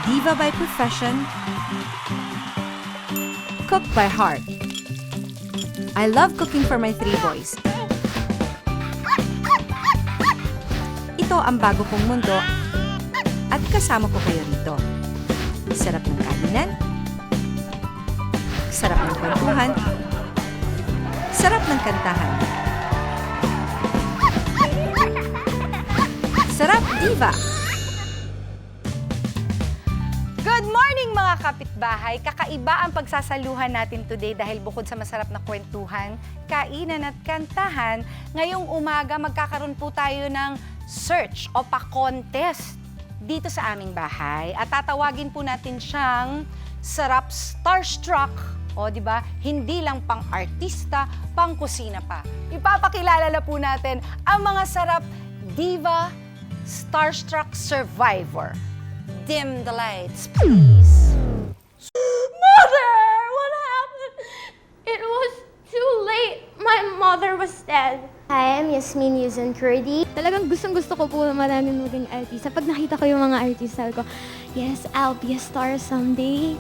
Diva by profession, cook by heart. I love cooking for my 3 boys. Ito ang bago kong mundo at kasama ko kayo rito. Sarap ng kainan, sarap ng kwentuhan, sarap ng kantahan. Sarap Diva! Good morning mga kapitbahay! Kakaiba ang pagsasaluhan natin today dahil bukod sa masarap na kwentuhan, kainan at kantahan, ngayong umaga magkakaroon po tayo ng search o pa-contest dito sa aming bahay. At tatawagin po natin siyang Sarap Starstruck. O, di ba? Hindi lang pang-artista, pang-kusina pa. Ipapakilala na po natin ang mga Sarap Diva Starstruck Survivor. Dim the lights, please. Mother! What happened? It was too late. My mother was dead. Hi, I'm Yasmin Yuzon Kurdi. Talagang gustong-gusto ko po maraming maging artista. Pag nakita ko yung mga artista, ko, yes, I'll be a star someday.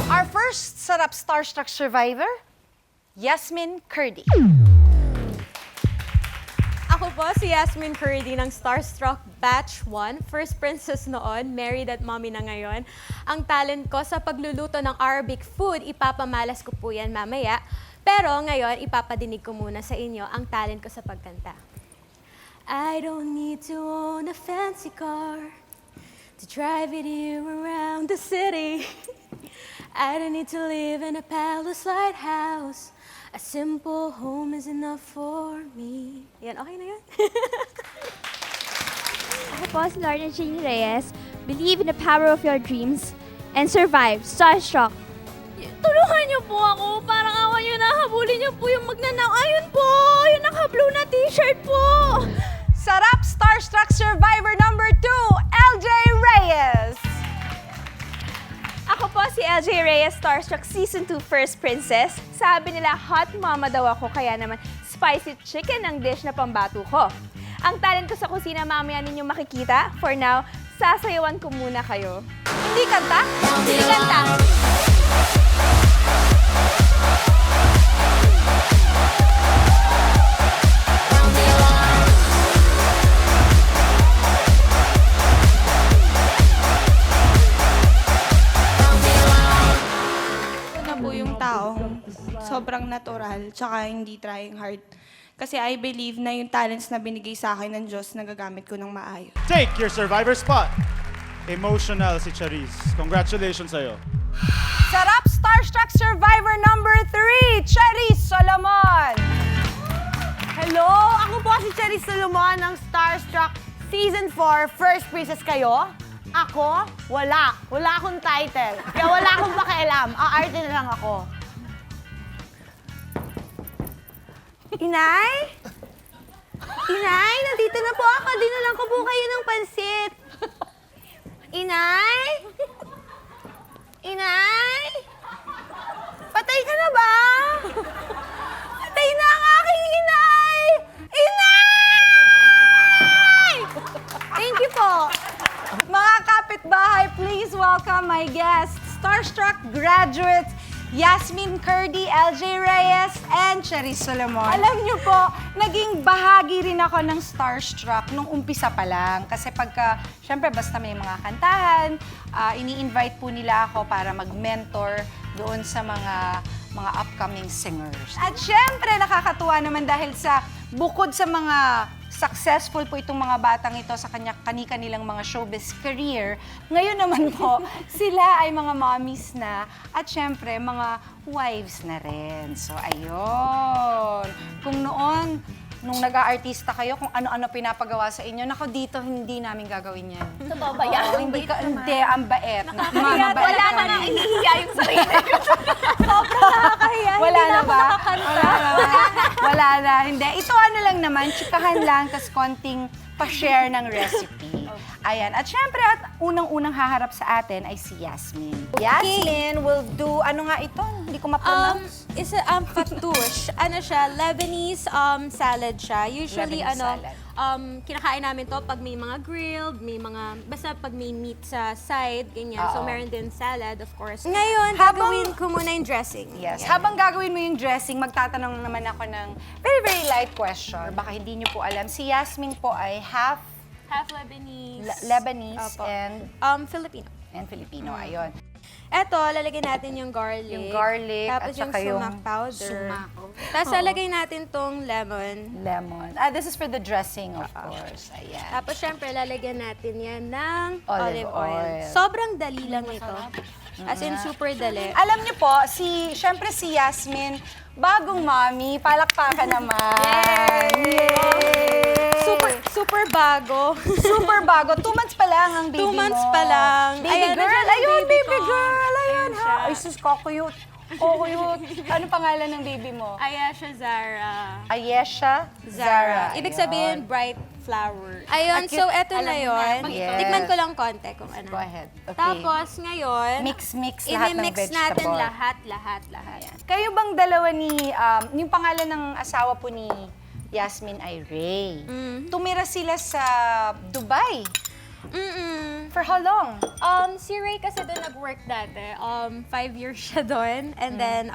Our first Sarap Starstruck Survivor, Yasmin Kurdi. Ako po si Yasmin Kurdi ng Starstruck Batch 1, First Princess noon, married at mommy na ngayon. Ang talent ko sa pagluluto ng Arabic food, ipapamalas ko po yan mamaya. Pero ngayon, ipapadinig ko muna sa inyo ang talent ko sa pagkanta. I don't need to own a fancy car to drive it here around the city. I don't need to live in a palace lighthouse. A simple home is enough for me. Yan, okay na yan? Ako po si Lorna Jane Reyes. Believe in the power of your dreams and survive. Starstruck. Tulungan niyo po ako. Parang awan niyo na. Habulin niyo po yung magnanaw. Ayun po! Yung naka-blue na t-shirt po! Sarap Starstruck Survivor number 2, LJ Reyes. Ako po si LJ Reyes, Starstruck Season 2 First Princess. Sabi nila hot mama daw ako, kaya naman spicy chicken ang dish na pambato ko. Ang talent ko sa kusina mamaya ninyo makikita. For now, sasayawan ko muna kayo. Hindi kanta? Hindi kanta! Po yung taong sobrang natural tsaka hindi trying hard. Kasi I believe na yung talents na binigay sa akin ng Diyos nagagamit ko ng maayos. Take your survivor spot. Emotional si Charisse. Congratulations sa'yo. Sarap Starstruck Survivor number 3, Charisse Solomon. Hello! Ako po si Charisse Solomon ng Starstruck Season 4 First Princess kayo. Ako, wala. Wala akong title. Kaya wala akong pakialam. Aarte na lang ako. Inay? Inay, nandito na po ako. Dinalan ko po kayo ng pansit. Inay? Inay? Patay ka na ba? Patay na ang aking inay! Inay! Thank you po. Mga kapitbahay, please welcome my guests, Starstruck graduates, Yasmin Kurdi, LJ Reyes, and Charisse Solomon. Alam niyo po, naging bahagi rin ako ng Starstruck nung umpisa pa lang. Kasi pagka, syempre basta may mga kantahan, ini-invite po nila ako para mag-mentor doon sa mga upcoming singers. At syempre, nakakatuwa naman dahil sa bukod sa mga successful po itong mga batang ito sa kani-kanilang mga showbiz career. Ngayon naman po, sila ay mga mommies na at syempre mga wives na rin. So ayun. Kung noon, nung nag-aartista kayo, kung ano-ano pinapagawa sa inyo, nako dito hindi namin gagawin yan. Totoo ba yan? Oo, hindi, hindi, ang bait. Nakakahiya. Wala na nga ihihiya yung sarili. Sobrang nakakahiya. Wala Hindi na ba? nakakanta. Wala na. Hindi. Ito ano lang naman, chikahan lang, tas konting pa-share ng recipe. Ayan. At syempre, at unang-unang haharap sa atin ay si Yasmin. Yasmin will do, ano nga ito? Hindi ko ma-pronounce. Is a fattoush. Ano siya, Lebanese salad siya. Usually, Lebanese salad. kinakain namin to pag may mga grilled, basta pag may meat sa side, ganyan. So, meron din salad, of course. Ngayon, gagawin ko muna yung dressing. Yes. Yan. Habang gagawin mo yung dressing, magtatanong naman ako ng very, very light question. Baka hindi niyo po alam. Si Yasmin po ay half Half Lebanese. Lebanese Opo. and Filipino. Filipino. Ayun. Eto, lalagay natin yung garlic. Yung garlic Tapos at yung saka yung sumac powder. sumac. Tapos lalagay natin tong lemon. Lemon. This is for the dressing, of course. Ayan. Tapos syempre, lalagyan natin yan ng Olive olive oil. oil. Sobrang dali lang ito. As in, super dali. Alam niyo po, syempre si Yasmin, bagong mommy, palakpakan naman. Yay! Super bago. Super bago. 2 months pa lang ang baby 2 months mo. pa lang. Baby Ayan, girl. nandiyan ang Ayun, baby baby ko. girl. Ayan, Ayan ha. siya. Ay, sus, cute. Cute. Ano pangalan ng baby mo? Ayesha Zara. Ayesha Zara. Ibig Ayun. sabihin, bright flower. Ayun, At so eto alam na mo yun. na, yes. Tikman ko lang konti kung ano. Go ahead. Okay. Tapos ngayon, Mix lahat ng i-mix vegetable. natin lahat. Kayo bang dalawa yung pangalan ng asawa po ni Yasmin ay Ray. Tumira sila sa Dubai. For how long? Si Ray kasi doon nag-work dati. 5 years siya doon. And then,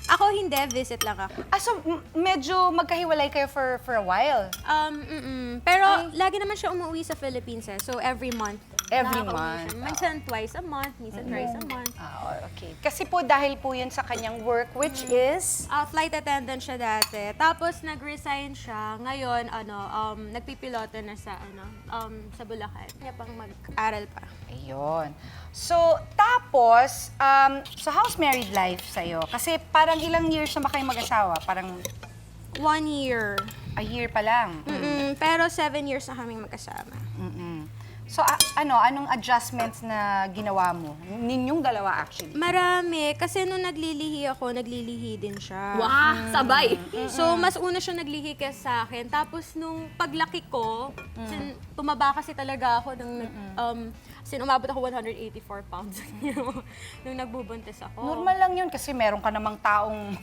ako hindi, visit lang ako. So medyo magkahiwalay kayo for a while. Pero lagi naman siya umuwi sa Philippines eh. So every month. Every nakakauwi month. siya. Minsan twice a month, minsan thrice a month. Okay. Kasi po dahil po yun sa kanyang work, which is... Flight attendant siya dati. Tapos nag-resign siya. Ngayon, nagpipiloto na sa sa Bulacan. Kaya pang mag-aral pa. Ayun. So, tapos, so how's married life sa'yo? Kasi parang ilang years na ba kayo mag-asawa? Parang 1 year. a year pa lang. Pero 7 years na kaming magkasama. So, anong adjustments na ginawa mo? Ninyong dalawa actually. Marami. Kasi nung naglilihi ako, naglilihi din siya. Wow, sabay. So, mas una siya naglihi kaya sa akin. Tapos, nung paglaki ko, tumaba kasi talaga ako umabot ako 184 pounds nung nagbubuntis ako. Normal lang yun kasi meron ka namang taong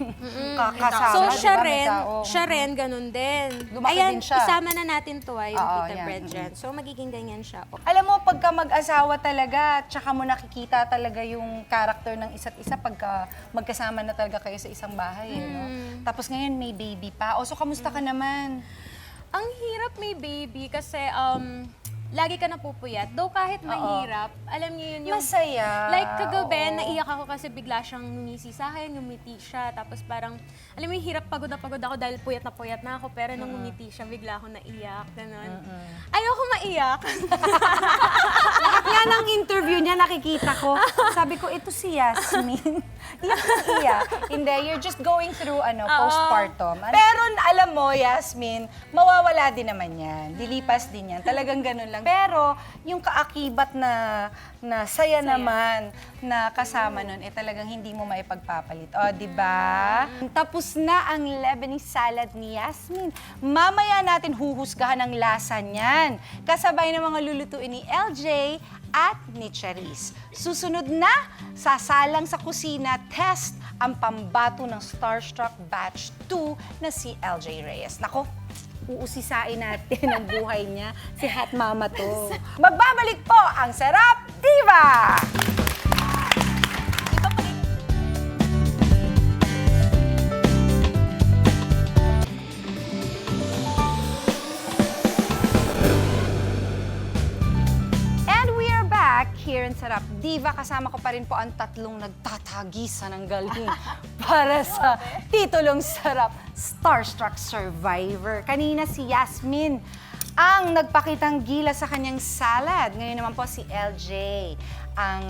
kasama. So, di ba? May tao. siya rin, ganun din. Lumaki Ayan, din siya. isama na natin to yung Oo, pita yan. bread dyan. So, magiging ganyan siya. Alam mo, pagka mag-asawa talaga, tsaka mo nakikita talaga yung character ng isa't isa pagka magkasama na talaga kayo sa isang bahay. No? Tapos ngayon may baby pa. So, kamusta ka naman? Ang hirap may baby kasi lagi ka napupuyat. Though kahit mahirap, alam niyo yun yung... Masaya. Like kagabi, Oo. naiyak ako kasi bigla siyang ngumisi sa akin, ngumiti siya. Tapos parang, alam mo yung hirap, pagod na ako dahil puyat na ako. Pero nung ngumiti siya, bigla ako naiyak. Ganun. Ayoko maiyak. Nga ng interview niya, nakikita ko. Sabi ko, ito si Yasmin. Iyak ng iyak. Hindi, you're just going through postpartum. Pero alam mo, Yasmin, mawawala din naman yan. Dilipas din yan. Talagang ganun lang. Pero yung kaakibat na saya naman na kasama nun, talagang hindi mo maipagpapalit. O, di ba? Tapos na ang Lebanese salad ni Yasmin. Mamaya natin huhusgahan ang lasa niyan. Kasabay ng mga lulutuin ni LJ at ni Charis. Susunod na, sasalang sa kusina, test ang pambato ng Starstruck Batch 2 na si LJ Reyes. Nako, uusisain natin ang buhay niya. Si Hot Mama to. Magbabalik po ang Sarap Diva! Here in Sarap Diva, kasama ko pa rin po ang tatlong nagtatagisa ng galing para sa titulong Sarap Starstruck Survivor. Kanina si Yasmin ang nagpakitang gila sa kanyang salad. Ngayon naman po si LJ ang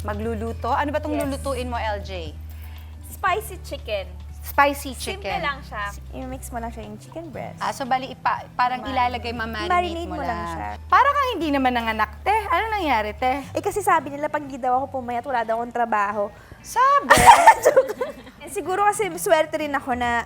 magluluto. Ano ba itong lulutuin mo, LJ? Spicy chicken. Spicy chicken. Simple lang siya. I-mix mo lang siya yung chicken breast. So bali, parang ilalagay, Marinate mamarinate mo mo lang lang. siya. Para kang hindi naman nanganak, te. Ano nangyari, te? Kasi sabi nila, pag di daw ako pumayat, wala daw akong trabaho. Sabi? Siguro kasi swerte rin ako na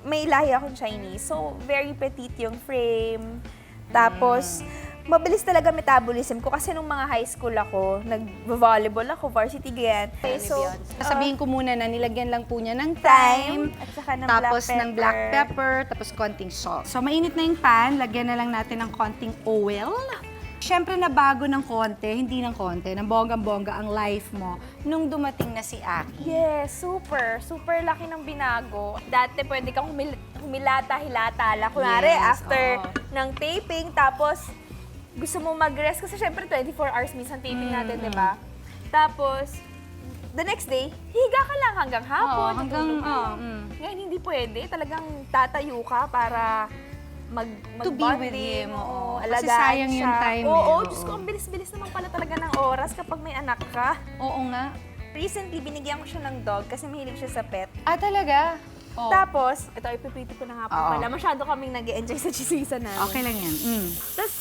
may lahi akong Chinese. So, very petite yung frame. Tapos, mabilis talaga metabolism ko kasi nung mga high school ako, nag-volleyball ako, varsity ganyan. Okay, so, Sabihin ko muna na nilagyan lang po niya ng thyme, at saka ng tapos black ng black pepper, tapos konting salt. So mainit na yung pan, lagyan na lang natin ng konting oil. Siyempre na bago ng konti, hindi ng konti, ng bonggang-bongga ang life mo nung dumating na si Aki. Yes, super. Super laki ng binago. Dati pwede kang humilata-hilata lang. Kunwari, Yes, after oo. ng taping, tapos gusto mo mag-rest. Kasi syempre 24 hours minsan taping natin, di ba? Tapos, the next day, higa ka lang hanggang hapon. Oo, hanggang, tutulog ka. Ngayon, hindi pwede. Talagang tatayo ka para To be with mag-bonding, him, oo. oo, Kasi alagaan sayang yung siya. time, Oo, eh, Diyos oo. ko, ang bilis-bilis naman pala talaga ng oras kapag may anak ka. Oo nga. Recently, binigyan ko siya ng dog kasi mahilig siya sa pet. Ah, talaga? Oh. Tapos, ito, ipiprito ko na nga po Oo. pala. Masyado kaming nag-enjoy sa chisisa namin. Okay lang yan. Tapos,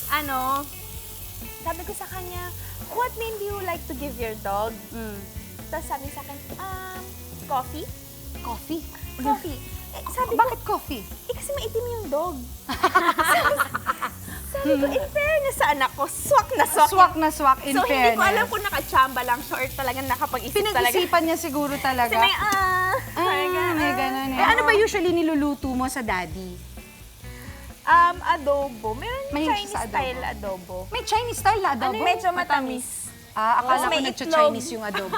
sabi ko sa kanya, what name do you like to give your dog? Tapos sabi sa akin, coffee? Coffee? Coffee. Sabi ko, Bakit coffee? kasi maitim yung dog. sabi ko, in fairness sa anak ko, swak na swak. Swak na swak, in So, hindi ko fairness. alam kung nakachamba lang siya or talagang nakapag-isip talaga. Pinag-isipan niya siguro talaga. Kasi may, may ganun eh. Eh, Ano ba usually niluluto mo sa daddy? Adobo. Meron Mahilig Chinese siya sa adobo. style adobo. May Chinese style na adobo? Medyo matamis. Akala ko may nagcha-Chinese yung adobo.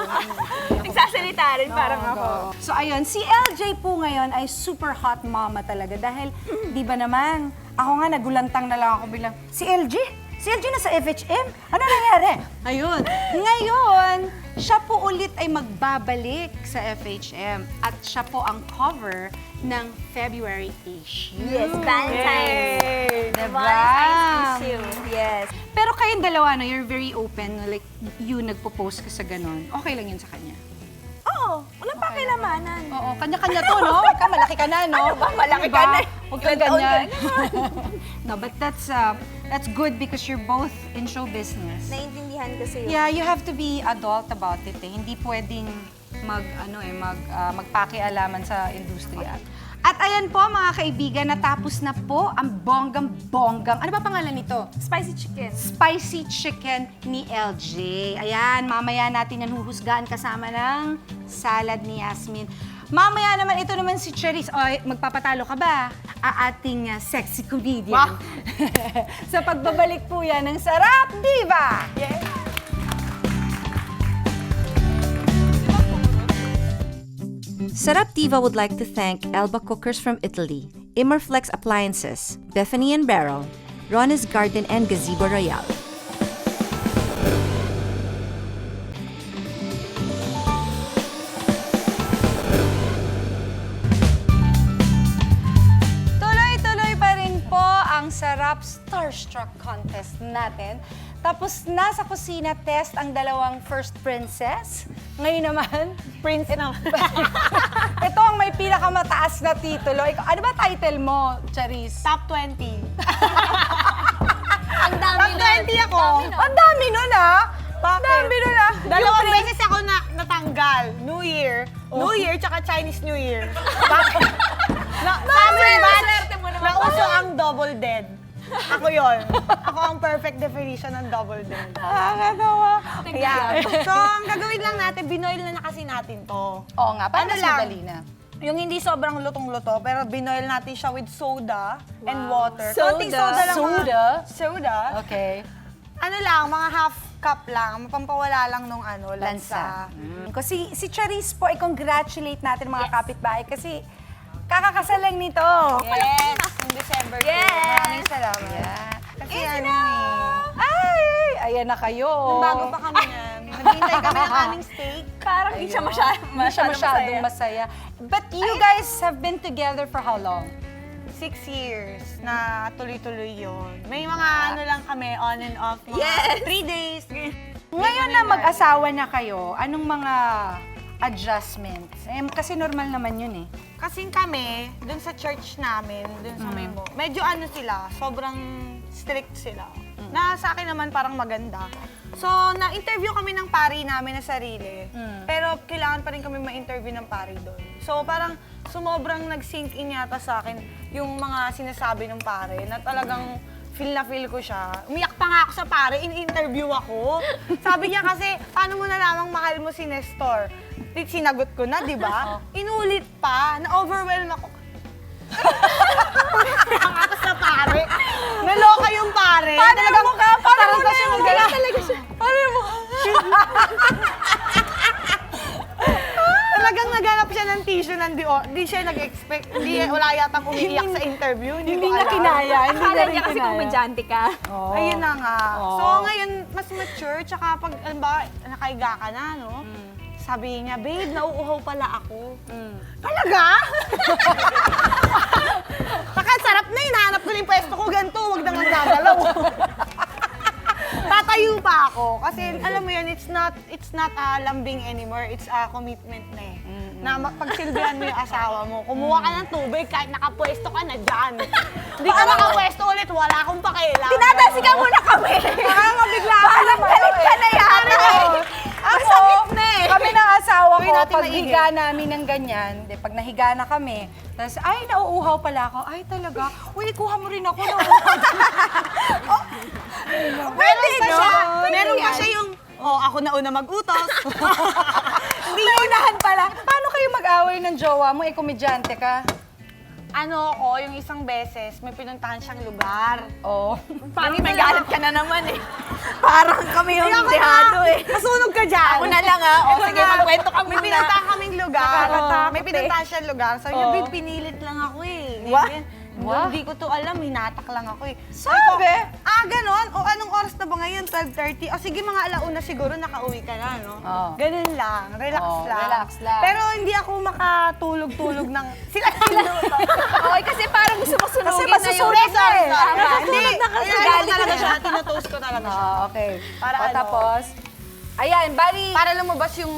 Nagsasalita rin parang ako. So ayun, si LJ po ngayon ay super hot mama talaga dahil di ba naman, ako nga nagulantang na lang ako bilang, si LJ na sa FHM? Ano nangyari? Ayun. Ngayon, siya po ulit ay magbabalik sa FHM at siya po ang cover ng February issue. Yes, Valentine's. Diba? Valentine's issue. Yes. Pero kayong dalawa, no, you're very open, like you nagpo-post ka sa ganon. Okay lang yun sa kanya. Oo, walang pakilamanan. Oo, kanya-kanya to, no? Ikaw, malaki ka na, no? Ano ba? Malaki Diba? ka na. Huwag kang Ilang taon ganyan. ka No, but that's good because you're both in show business. Naiintindihan ko sa'yo. Yeah, you have to be adult about it, eh. Hindi pwedeng magpakialaman sa industriya. At ayan po, mga kaibigan, natapos na po ang bonggang-bonggang, ano ba pangalan nito? Spicy chicken. Spicy chicken ni LJ. Ayan, mamaya natin yan huhusgaan kasama ng salad ni Yasmin. Mamaya naman, ito naman si Cherise. Oy, magpapatalo ka ba? Ating sexy comedian. Sa pagbabalik po yan ng Sarap Diva! Yes. Sarap Diva would like to thank Elba Cookers from Italy, Immerflex Appliances, Bethany and Barrel, Ron's Garden and Gazebo Royale. Tuloy-tuloy pa rin po ang Sarap Starstruck Contest natin. Tapos nasa kusina test ang dalawang first princess. Ngayon naman, Prince na. ito ang may pinakamataas na titulo. Ano ba title mo, Charis? Top 20. Ang dami Top 20 ako. Ang dami nun, ah! Bakit? Dami nun, ah! Dalawang beses ako natanggal. New Year. New Year, tsaka Chinese New Year. Bakit? Swerte mo naman. Nauso ang double dead. Ako yon. Ako ang perfect definition ng double dead. Nakakatawa. Yeah. So, ang gagawin lang natin, binoil na kasi natin to. Oo nga, para Ano mas lang? madali na. Yung hindi sobrang lutong-luto, pero binoil natin siya with soda and water. Soda? Konting soda lang. Soda? Soda. Okay. Ano lang, mga half cup lang. Mapampawala lang nung Lansa. lansa. Kasi si Charis po, i-congratulate natin mga kapitbahay kasi kakakasal lang nito. Yes! Yung December 2. Yes! Maraming salamat. Yeah. Kasi ano eh. Ay! Ayan na kayo. Nung bago pa kami yan, naghintay kami ng aming steak. Parang hindi siya Hindi siya masyadong masaya. But you guys have been together for how long? 6 years na tuloy-tuloy yun. May mga ano lang kami, on and off. Mga Yes! 3 days. Ngayon na mag-asawa na kayo, anong mga adjustments? Kasi normal naman yun eh. Kasing kami, dun sa church namin, dun sa Maymo, medyo ano sila, sobrang strict sila. Na sa akin naman parang maganda. So, na-interview kami ng pari namin na sarili. Pero kailangan pa rin kami ma-interview ng pari doon. So, parang sumobrang nag-sink in yata sa akin yung mga sinasabi ng pare na talagang feel na feel ko siya. Umiyak pa nga ako sa pare, in-interview ako. Sabi niya kasi, paano mo na lamang mahal mo si Nestor? Sinagot ko na, di ba? Inulit pa, na-overwhelm ako. Ako sa pare. Naloka yung pare. Paano yung mukha? Paano yung mukha? Talaga siya. Paano yung mukha? Talagang naghanap siya ng tissue ng Di siya nag-expect. Wala yatang umiiyak sa interview. Hindi ko niya alam. kinaya. Hindi Akala niya rin niya kasi kinaya. komedyante ka. Ayun na nga. So ngayon, mas mature. Tsaka pag, alam ba, nakaiga ka na, no? Sabi niya, babe, nauuhaw pala ako. Talaga? Baka sarap na, hinahanap ko na yung pwesto ko, ganito, huwag nang gagalaw. Tatayo pa ako. Kasi alam mo yun, it's not a lambing anymore. It's a commitment na eh. Na pagsilbihan mo yung asawa mo. Kumuha ka ng tubig kahit nakapwesto ka na dyan. Hindi ka nakapwesto ulit, wala akong pakialam. Tinatansikan mo na kami! Nakakabigla ka Parang naman. galit ka na yata! Ako, Masakit na eh! kami ng asawa ko, Gawin natin pag maigi. higa namin ng ganyan, pag nahiga na kami, tapos, ay, nauuhaw pala ako. Ay, talaga? Uy, kuha mo rin ako. Meron pa no? siya, Pwede meron pa yan. siya yung, ako na una mag-utos. Hindi unahan pala. Paano kayo mag-away ng jowa mo? Komedyante ka. Ano ko, yung isang beses, may pinuntahan siyang lugar. Oh. Parang may galit ka na naman eh. Parang kami yung Ayoko dehado na. eh. Masunog ka dyan. Ako na lang ah. O sige, magkwento ka May muna. pinuntahan kaming lugar. Nakakatakot May pinuntahan siyang lugar. Sabi niya, Oo. babe, pinilit lang ako eh. What? Wow. Hindi ko to alam, hinatak lang ako eh. Sabi? Ganon? O anong oras na ba ngayon? 12:30? O sige, mga alauna siguro nakauwi ka na, no? Oo. Ganun lang, relax lang. relax lang. Pero hindi ako makatulog-tulog ng... Sila Okay, kasi parang gusto mo sunugin Kasi na yung... masusunog na eh. Hindi, galit talaga na. siya. Tinotoast ko talaga siya. Okay. Para O, ano? tapos, ayan, bali, Para lumabas yung...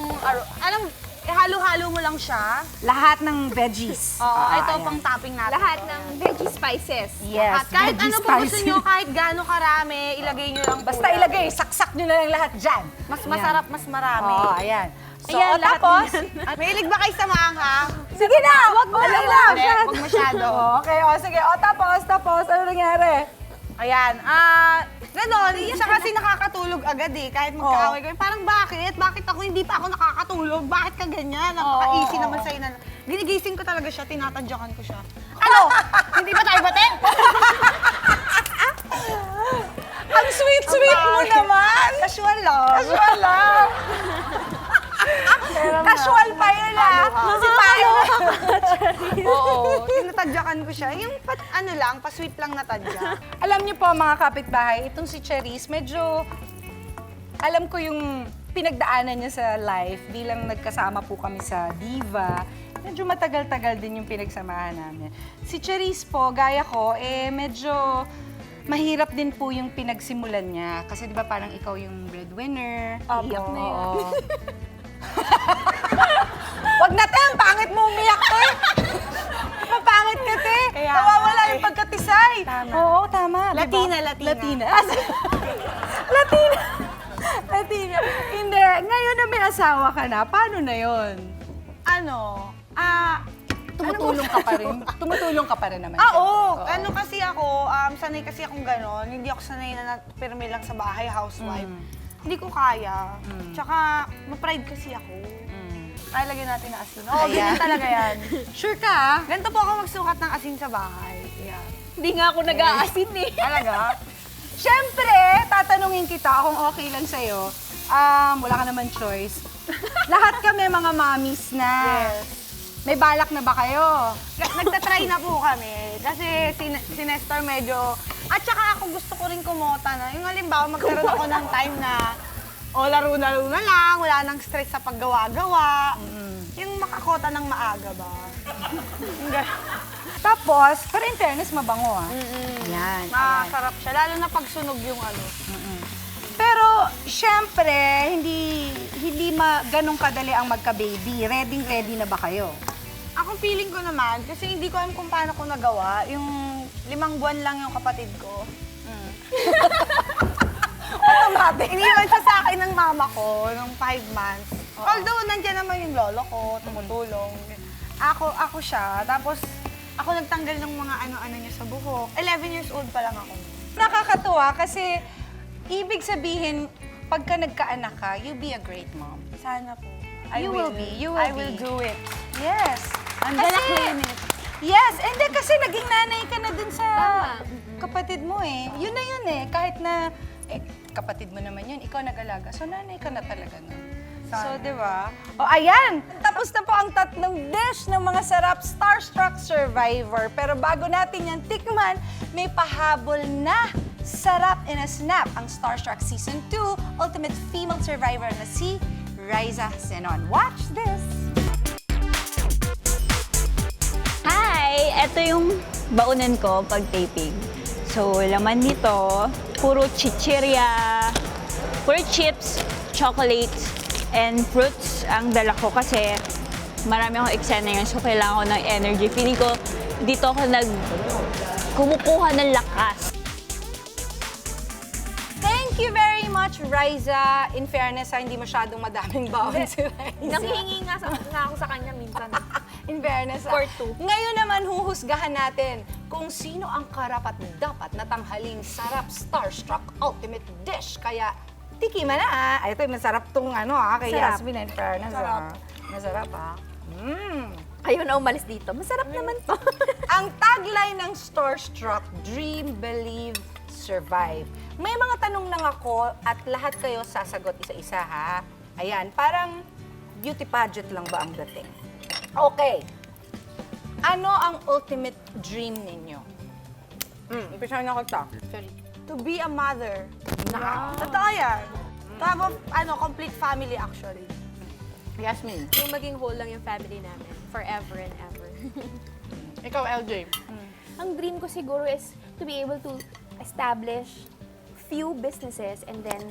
Alam, halo-halo mo lang siya. lahat ng veggies. Oo, ito ayan. pang topping natin. Lahat ng veggie spices. Yes, At kahit veggie ano po gusto spicy. nyo, kahit gaano karami, ilagay nyo lang Basta po. ilagay, saksak nyo na lang lahat dyan. Mas masarap, mas marami. Oo, ayan. So, Ayan, lahat tapos, At mahilig ba kayo sa maanghang? sige na, wag mo Alam mo, lang. hindi, wag masyado. Okay, sige. Tapos, ano nangyari? Ayan, ganon, siya kasi nakakatulog agad eh, kahit magkaaway kami. Parang bakit? Bakit ako hindi pa ako nakakatulog? Bakit ka ganyan? Napaka-easy naman sa'yo na. Ginigising ko talaga siya, tinatadyakan ko siya. Ano? Hindi ba tayo bate? Ang sweet-sweet mo naman. Casual lang. Casual lang. Casual pa yun ah. Si Payo. Oo, tinatadyakan ko siya. Yung ano lang, pa-sweet lang na tadya. Alam niyo po mga kapitbahay, itong si Cherise, medyo alam ko yung pinagdaanan niya sa life bilang nagkasama po kami sa Diva. Medyo matagal-tagal din yung pinagsamahan namin. Si Cherise po, gaya ko, medyo mahirap din po yung pinagsimulan niya. Kasi di ba parang ikaw yung breadwinner. Iyak na yun. Oo. Wag na, te! Ang pangit mo umiyak, te! Mapangit ka, te! Kaya Nawawala nga, yung pagkatisay. Tama. Oo, tama. Latina, diba? Latina. Latina. Latina. Hindi. Ngayon na may asawa ka na, paano na yon? Tumutulong ka pa rin? Tumutulong ka pa rin naman. Oo. Ano kasi ako, sanay kasi akong ganon. Hindi ako sanay na pirmi lang sa bahay, housewife. Hindi ko kaya. Tsaka, ma-pride kasi ako. Ay, lagyan natin ng asin. Oo, ganyan talaga yan. Sure ka, ah? Ganito po ako magsukat ng asin sa bahay. Yeah. Hindi nga ako nag-aasin eh. Talaga? Siyempre, tatanungin kita kung okay lang sa'yo. Wala ka naman choice. Lahat kami mga mommies na. Yes. May balak na ba kayo? Nagtatry na po kami. Kasi si Nestor medyo... At saka ako gusto ko rin kumota na. Yung halimbawa, magkaroon ako ng time na laro-laro na lang, wala nang stress sa paggawa-gawa. Yung makakota ng maaga ba? Yung Tapos, pero in fairness, mabango ah. Yan. masarap siya. Lalo na pag sunog yung ano. Pero, syempre, hindi ganun kadali ang magka-baby. Ready na ba kayo? Ako feeling ko naman, kasi hindi ko alam kung paano ko nagawa. Yung 5 buwan lang yung kapatid ko. Automatic. Iniwan siya sa akin ng mama ko nung 5 months. Although, nandiyan naman yung lolo ko, tumutulong. Ako siya. Tapos, ako nagtanggal ng mga ano-ano niya sa buhok. 11 years old pa lang ako. Nakakatuwa kasi ibig sabihin, pagka nagkaanak ka, you be a great mom. Sana po. You will be. You will I be. will do it. Yes. I'm gonna claim it. Yes, and then kasi naging nanay ka na dun sa kapatid mo eh. Yun na yun eh. Kahit na, kapatid mo naman yun, ikaw nag-alaga. So, nanay ka na talaga nun. So, di ba? O, ayan! Tapos na po ang tatlong dish ng mga sarap Starstruck Survivor. Pero bago natin yan tikman, may pahabol na sarap in a snap ang Starstruck Season 2 Ultimate Female Survivor na si Riza Zenon. Watch this! Hi! Ito yung baunan ko pag taping. So, laman nito, puro chichirya, puro chips, chocolates, and fruits ang dala ko kasi marami akong eksena yun. So, kailangan ko ng energy. Feeling ko, dito ako kumukuha ng lakas. Thank you very much, Riza. In fairness, hindi masyadong madaming baon si Riza. Nanghihingi nga ako sa kanya minsan. In fairness, For two. Ngayon naman, huhusgahan natin kung sino ang karapat dapat na tanghaling sarap Starstruck Ultimate Dish. Kaya, tikiman na Ay, ito, masarap tong kay Sarap. Yasmin. In fairness, Masarap Ayaw na umalis dito. Masarap naman to. Ang tagline ng Starstruck, Dream, Believe, Survive. May mga tanong lang ako at lahat kayo sasagot isa-isa, ha? Ayan, parang beauty pageant lang ba ang dating? Okay. Ano ang ultimate dream ninyo? Umpisa na kita. To be a mother. Totoo yan. To have a complete family actually. Yasmin. Yung maging whole lang yung family namin. Forever and ever. Ikaw, LJ. Ang dream ko siguro is to be able to establish few businesses and then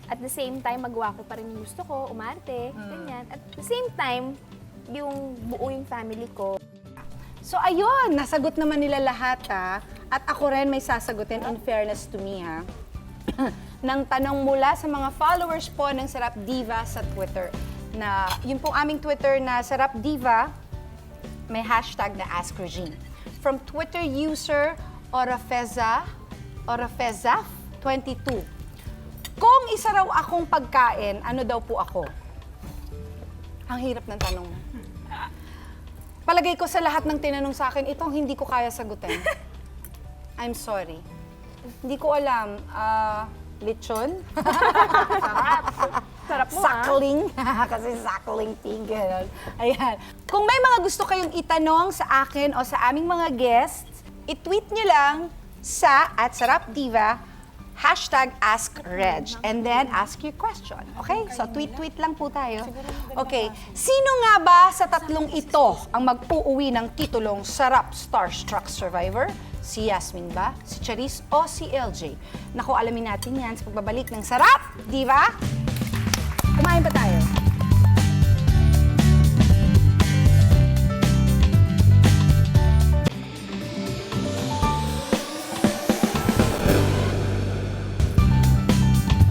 at the same time magawa ko pa rin yung gusto ko, umarte, ganyan. At the same time, yung buo yung family ko. So ayun, nasagot naman nila lahat ha. At ako rin may sasagutin in fairness to me ha. Nang tanong mula sa mga followers po ng Sarap Diva sa Twitter. Na yung pong aming Twitter na Sarap Diva, may hashtag na AskRegine. From Twitter user Orafeza22. Kung isa raw akong pagkain, ano daw po ako? Ang hirap ng tanong. Palagay ko sa lahat ng tinanong sa akin, itong hindi ko kaya sagutin. I'm sorry. Hindi ko alam. Lechon? Sarap mo, Suckling. Kasi suckling pig. Ganun. Ayan. Kung may mga gusto kayong itanong sa akin o sa aming mga guests, i-tweet nyo lang sa @SarapDiva, #AskReg, and then ask your question. Okay? So, tweet-tweet lang po tayo. Okay. Sino nga ba sa tatlong ito ang mag-uuwi ng titulong Sarap Starstruck Survivor? Si Yasmin ba? Si Charis? O si LJ? Naku, alamin natin yan sa pagbabalik ng Sarap, Diva! Kumain pa tayo.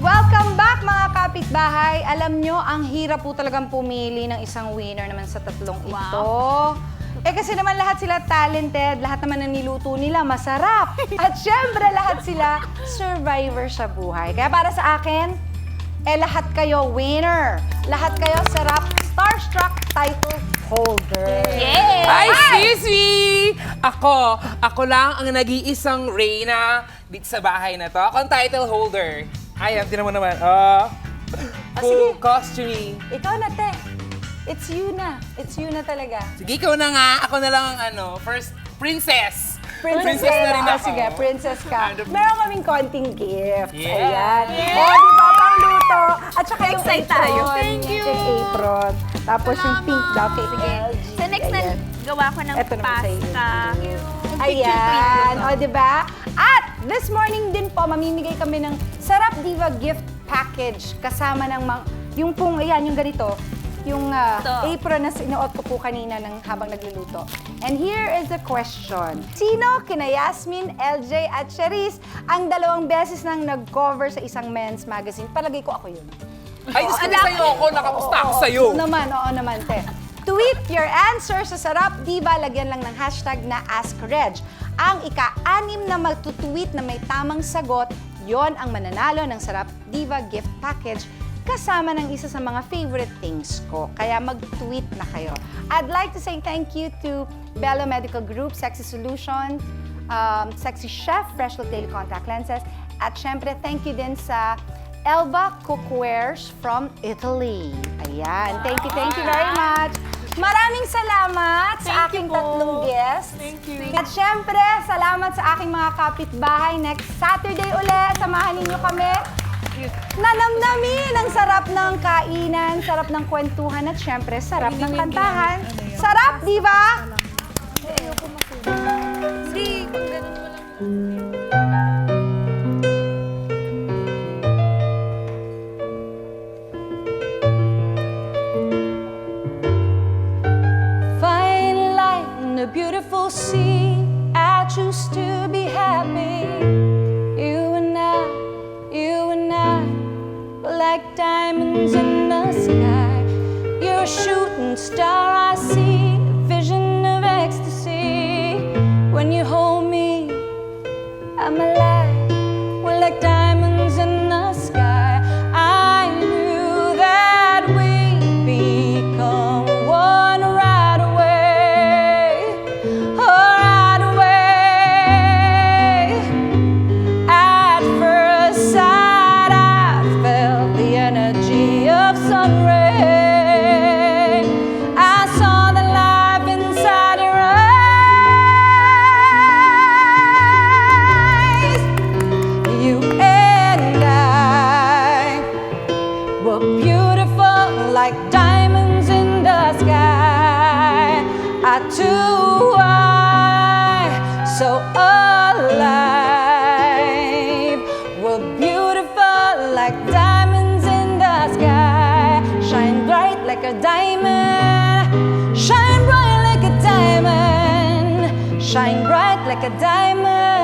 Welcome back mga kapitbahay. Alam nyo, ang hirap po talagang pumili ng isang winner naman sa tatlong ito. Kasi naman lahat sila talented, lahat naman ng niluto nila masarap. At syempre lahat sila survivor sa buhay. Kaya para sa akin, lahat kayo winner. Lahat kayo sarap Starstruck title holder. Hi, Sisi! Ako lang ang nag-iisang Reyna dito sa bahay na to. Ako ang title holder. Ayan, tinan mo naman. Full costuming. Ikaw na, te. It's you na. It's you na talaga. Sige, ikaw na nga. Ako na lang ang first princess. Princess na rin ako. Sige, princess ka. Ano? Meron kaming konting gift. Yeah. Ayan. O, di ba? Pangluto. At saka yung Excited apron. tayo. Thank you. Yung apron. Tapos yung pink daw kay LG. So next na Ayan. gawa ko ng Eto naman sa'yo. pasta. Ayan. O, di ba? At this morning din po, mamimigay kami ng Sarap Diva gift package kasama ng yung pong, ayan, yung ganito. Yung apron na sinuot ko po kanina habang nagluluto. And here is the question. Sino kina Yasmin, LJ at Charis ang 2 beses nang nag-cover sa isang men's magazine? Palagay ko ako yun. Ay, Diyos ko, sa'yo ako. Nakapusta ako sa'yo. Oo naman, te. Tweet your answer sa Sarap Diva. Lagyan lang ng hashtag na AskReg. ang ika-6 na magtutweet na may tamang sagot, yon ang mananalo ng Sarap Diva gift package kasama ng isa sa mga favorite things ko. Kaya mag-tweet na kayo. I'd like to say thank you to Bello Medical Group, Sexy Solution, Sexy Chef, Fresh Daily Contact Lenses, at syempre thank you din sa Elba Cookwares from Italy. Ayan, thank you very much. Maraming salamat sa aking tatlong guests. Thank you. At syempre, salamat sa aking mga kapitbahay. Next Saturday ulit, samahan ninyo kami. Nanamnamin ang sarap ng kainan, sarap ng kwentuhan, at syempre, sarap ng kantahan. Sarap, di ba? Hindi, kung ganun mo lang. Fine light in a beautiful sea, I choose to be happy. You and I, we're like diamonds in the sky. You're a shooting star, I see, a vision of ecstasy. When you hold me, I'm alive. We're like diamonds in the sky. I knew that we'd become one right away. Oh, right away. At first sight, I felt the energy of sun ray. I saw the life inside your eyes. You and I were beautiful like diamonds in the sky. Our two eyes so alive. We're beautiful like diamonds in the sky. Shine bright like a diamond. Shine bright like a diamond. Shine bright like a diamond.